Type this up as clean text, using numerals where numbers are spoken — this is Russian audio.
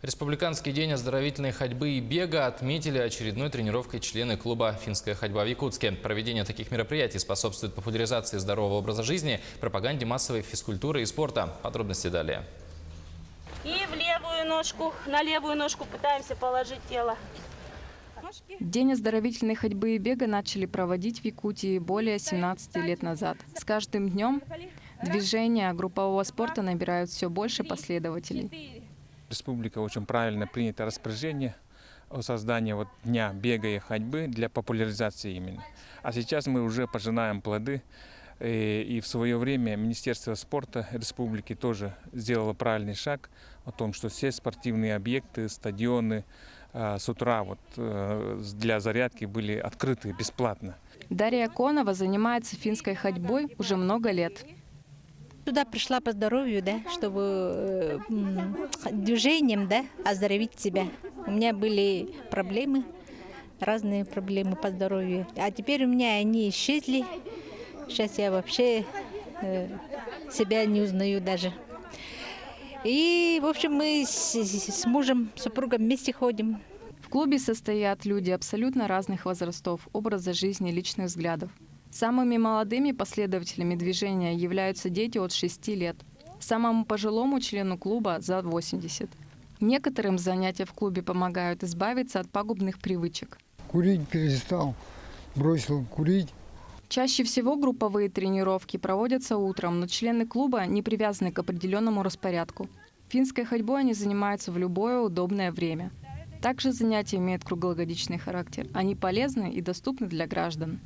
Республиканский день оздоровительной ходьбы и бега отметили очередной тренировкой члены клуба «Финская ходьба» в Якутске. Проведение таких мероприятий способствует популяризации здорового образа жизни, пропаганде массовой физкультуры и спорта. Подробности далее. И в левую ножку, на левую ножку пытаемся положить тело. День оздоровительной ходьбы и бега начали проводить в Якутии более 17 лет назад. С каждым днем движения группового спорта набирают все больше последователей. Республика очень правильно принято распоряжение о создании дня бега и ходьбы для популяризации именно. А сейчас мы уже пожинаем плоды. И в свое время Министерство спорта республики тоже сделало правильный шаг о том, что все спортивные объекты, стадионы с утра для зарядки были открыты бесплатно. Дарья Конова занимается финской ходьбой уже много лет. Сюда пришла по здоровью, чтобы движением, оздоровить себя. У меня были проблемы, разные проблемы по здоровью. А теперь у меня они исчезли. Сейчас я вообще себя не узнаю даже. И, в общем, мы с мужем, супругом вместе ходим. В клубе состоят люди абсолютно разных возрастов, образа жизни, личных взглядов. Самыми молодыми последователями движения являются дети от 6 лет. Самому пожилому члену клуба за 80. Некоторым занятия в клубе помогают избавиться от пагубных привычек. Курить перестал, бросил курить. Чаще всего групповые тренировки проводятся утром, но члены клуба не привязаны к определенному распорядку. Финской ходьбой они занимаются в любое удобное время. Также занятия имеют круглогодичный характер. Они полезны и доступны для граждан.